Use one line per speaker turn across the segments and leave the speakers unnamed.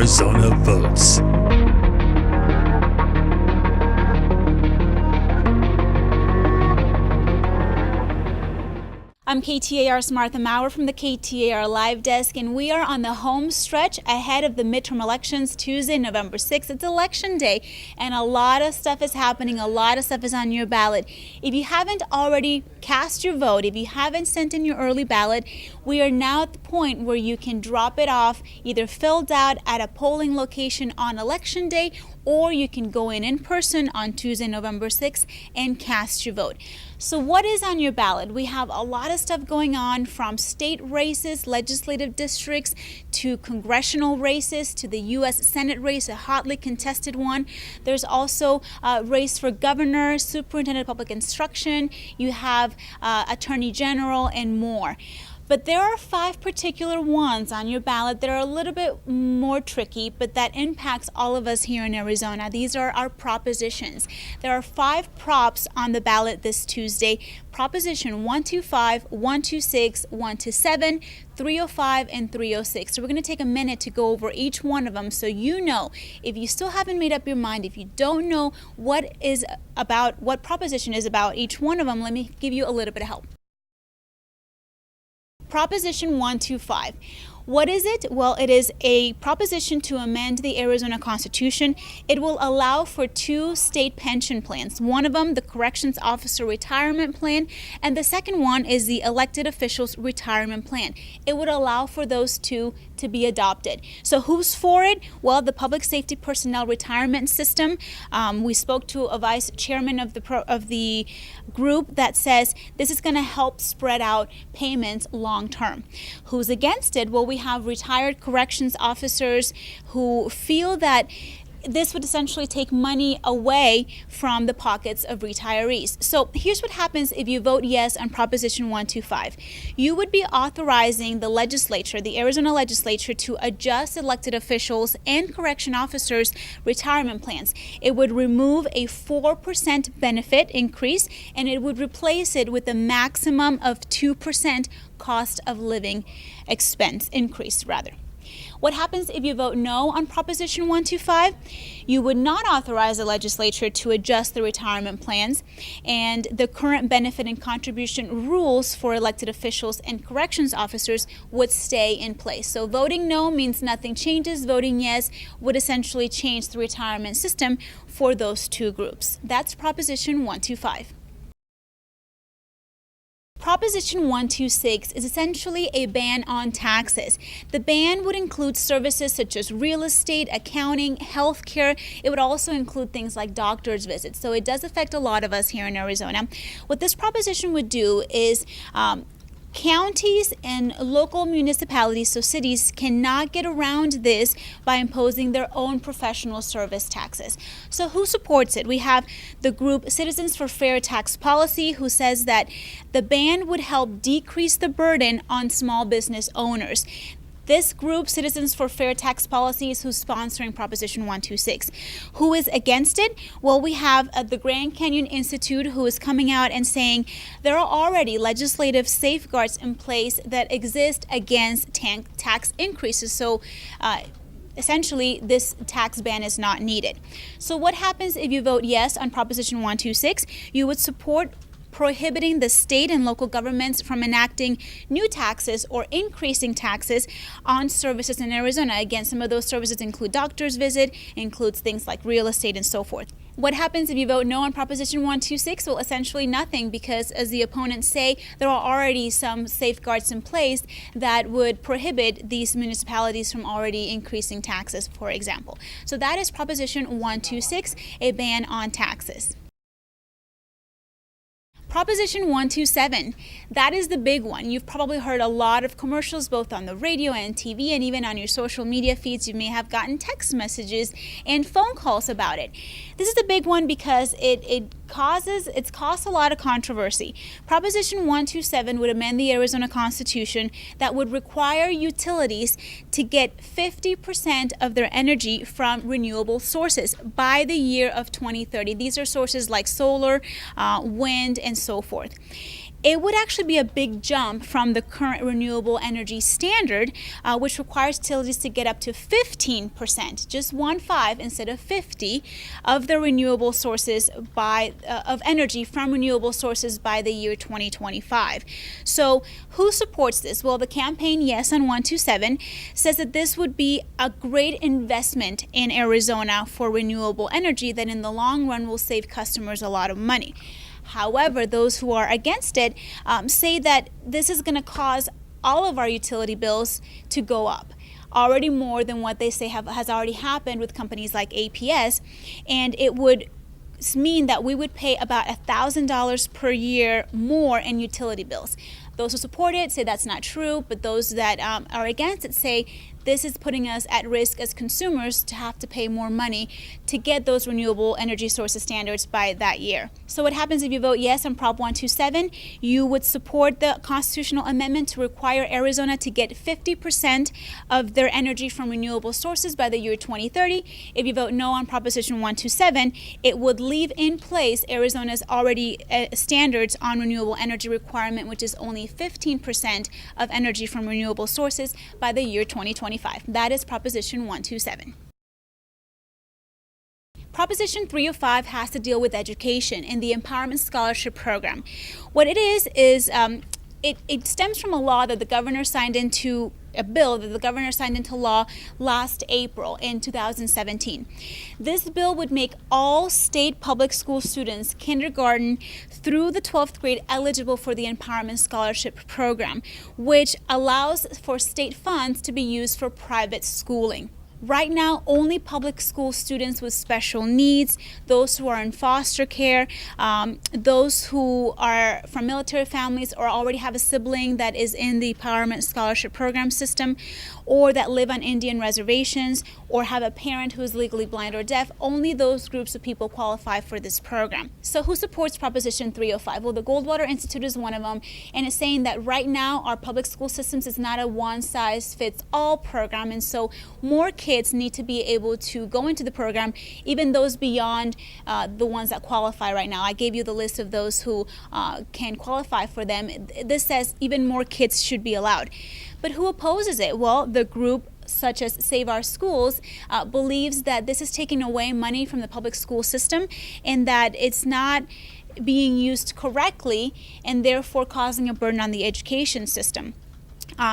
Arizona votes.
I'm KTAR's Martha Maurer from the KTAR Live Desk, and we are on the home stretch ahead of the midterm elections Tuesday, November 6th. It's election day, and a lot of stuff is happening. A lot of stuff is on your ballot. If you haven't already cast your vote, if you haven't sent in your early ballot, we are now at the point where you can drop it off, either filled out at a polling location on election day, or you can go in person on Tuesday, November 6th and cast your vote. So what is on your ballot? We have a lot of stuff going on, from state races, legislative districts, to congressional races, to the U.S. Senate race, a hotly contested one. There's also a race for governor, superintendent of public instruction. You have attorney general and more. But there are 5 particular ones on your ballot that are a little bit more tricky, but that impacts all of us here in Arizona. These are our propositions. There are 5 props on the ballot this Tuesday. Proposition 125, 126, 127, 305, and 306. So we're going to take a minute to go over each one of them, so you know, if you still haven't made up your mind, if you don't know what proposition is about each one of them, let me give you a little bit of help. Proposition 125. What is it? Well, it is a proposition to amend the Arizona Constitution. It will allow for 2 state pension plans. One of them, the Corrections Officer Retirement Plan, and the second one is the Elected Officials Retirement Plan. It would allow for those 2 to be adopted. So who's for it? Well, the Public Safety Personnel Retirement System. We spoke to a vice chairman of the group that says this is going to help spread out payments long term. Who's against it? Well, we have retired corrections officers who feel that this would essentially take money away from the pockets of retirees. So here's what happens if you vote yes on Proposition 125. You would be authorizing the legislature, the Arizona legislature, to adjust elected officials and correction officers' retirement plans. It would remove a 4% benefit increase, and it would replace it with a maximum of 2% cost of living expense increase, rather. What happens if you vote no on Proposition 125? You would not authorize the legislature to adjust the retirement plans, and the current benefit and contribution rules for elected officials and corrections officers would stay in place. So voting no means nothing changes. Voting yes would essentially change the retirement system for those 2 groups. That's Proposition 125. Proposition 126 is essentially a ban on taxes. The ban would include services such as real estate, accounting, healthcare. It would also include things like doctor's visits. So it does affect a lot of us here in Arizona. What this proposition would do is counties and local municipalities, so cities, cannot get around this by imposing their own professional service taxes. So who supports it? We have the group Citizens for Fair Tax Policy, who says that the ban would help decrease the burden on small business owners. This group, Citizens for Fair Tax Policy, is who's sponsoring Proposition 126. Who is against it? Well, we have the Grand Canyon Institute, who is coming out and saying there are already legislative safeguards in place that exist against tax increases. So essentially, this tax ban is not needed. So what happens if you vote yes on Proposition 126? You would support prohibiting the state and local governments from enacting new taxes or increasing taxes on services in Arizona. Again, some of those services include doctor's visit, includes things like real estate and so forth. What happens if you vote no on Proposition 126? Well, essentially nothing, because as the opponents say, there are already some safeguards in place that would prohibit these municipalities from already increasing taxes, for example. So that is Proposition 126, a ban on taxes. Proposition 127, that is the big one. You've probably heard a lot of commercials both on the radio and TV, and even on your social media feeds. You may have gotten text messages and phone calls about it. This is the big one because it's caused a lot of controversy. Proposition 127 would amend the Arizona Constitution that would require utilities to get 50% of their energy from renewable sources by the year of 2030. These are sources like solar, wind, and so forth. it would actually be a big jump from the current renewable energy standard, which requires utilities to get up to 15%, just 15 instead of 50, of the renewable sources of energy from renewable sources by the year 2025. So who supports this? Well, the campaign Yes on 127 says that this would be a great investment in Arizona for renewable energy that in the long run will save customers a lot of money. However, those who are against it say that this is going to cause all of our utility bills to go up, already more than what they say has already happened with companies like APS, and it would mean that we would pay about $1,000 per year more in utility bills. Those who support it say that's not true, but those that are against it say this is putting us at risk as consumers to have to pay more money to get those renewable energy sources standards by that year. So what happens if you vote yes on Prop 127? You would support the constitutional amendment to require Arizona to get 50% of their energy from renewable sources by the year 2030. If you vote no on Proposition 127, it would leave in place Arizona's already standards on renewable energy requirement, which is only 15% of energy from renewable sources by the year 2025. That is Proposition 127. Proposition 305 has to deal with education and the Empowerment Scholarship Program. What it is it stems from a law that the governor signed into a bill that the governor signed into law last April in 2017. This bill would make all state public school students, kindergarten through the 12th grade, eligible for the Empowerment Scholarship Program, which allows for state funds to be used for private schooling. Right now, only public school students with special needs, those who are in foster care, those who are from military families or already have a sibling that is in the Empowerment Scholarship Program system, or that live on Indian reservations, or have a parent who is legally blind or deaf, only those groups of people qualify for this program. So who supports Proposition 305? Well, the Goldwater Institute is one of them, and it's saying that right now our public school systems is not a one-size-fits-all program, and so more kids need to be able to go into the program, even those beyond the ones that qualify right now. I gave you the list of those who can qualify for them. This says even more kids should be allowed. But who opposes it? Well, the group such as Save Our Schools believes that this is taking away money from the public school system and that it's not being used correctly and therefore causing a burden on the education system.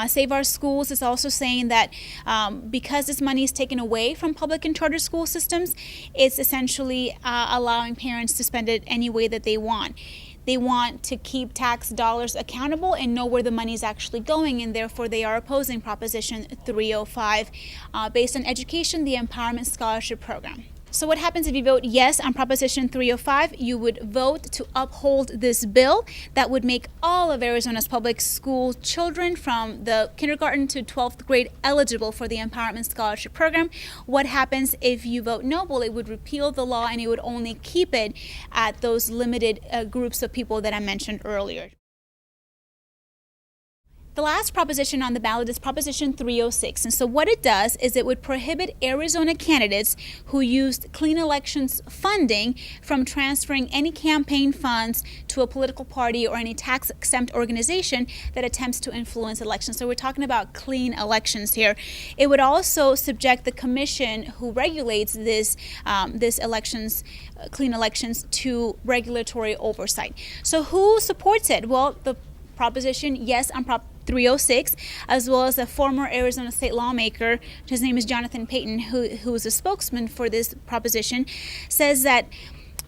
Save Our Schools is also saying that because this money is taken away from public and charter school systems, it's essentially allowing parents to spend it any way that they want. They want to keep tax dollars accountable and know where the money is actually going, and therefore they are opposing Proposition 305 based on education, the Empowerment Scholarship Program. So what happens if you vote yes on Proposition 305? You would vote to uphold this bill that would make all of Arizona's public school children from the kindergarten to 12th grade eligible for the Empowerment Scholarship Program. What happens if you vote no? Well, it would repeal the law and it would only keep it at those limited groups of people that I mentioned earlier. The last proposition on the ballot is Proposition 306, and so what it does is it would prohibit Arizona candidates who used clean elections funding from transferring any campaign funds to a political party or any tax-exempt organization that attempts to influence elections. So we're talking about clean elections here. It would also subject the commission who regulates this clean elections to regulatory oversight. So who supports it? Well, the proposition yes on Prop 306, as well as a former Arizona state lawmaker, his name is Jonathan Payton, who is a spokesman for this proposition, says that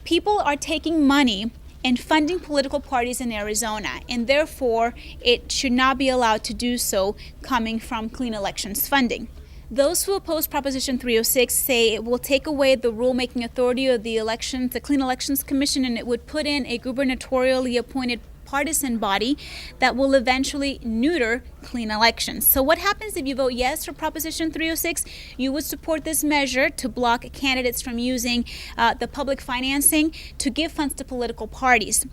people are taking money and funding political parties in Arizona, and therefore it should not be allowed to do so coming from clean elections funding. Those who oppose Proposition 306 say it will take away the rulemaking authority of the Clean Elections Commission, and it would put in a gubernatorially appointed partisan body that will eventually neuter clean elections. So what happens if you vote yes for Proposition 306? You would support this measure to block candidates from using the public financing to give funds to political parties.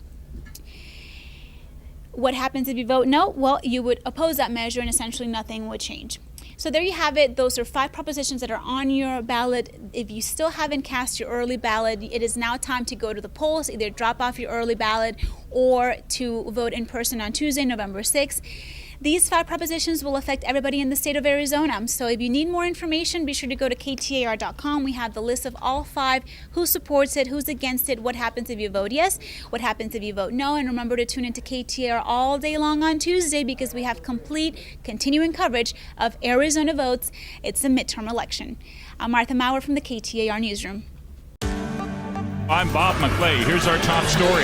What happens if you vote no? Well, you would oppose that measure and essentially nothing would change. So there you have it. Those are 5 propositions that are on your ballot. If you still haven't cast your early ballot, it is now time to go to the polls, either drop off your early ballot or to vote in person on Tuesday, November 6th. These 5 propositions will affect everybody in the state of Arizona. So if you need more information, be sure to go to KTAR.com. We have the list of all 5, who supports it, who's against it, what happens if you vote yes, what happens if you vote no. And remember to tune into KTAR all day long on Tuesday because we have complete, continuing coverage of Arizona votes. It's a midterm election. I'm Martha Maurer from the KTAR Newsroom.
I'm Bob McClay. Here's our top story.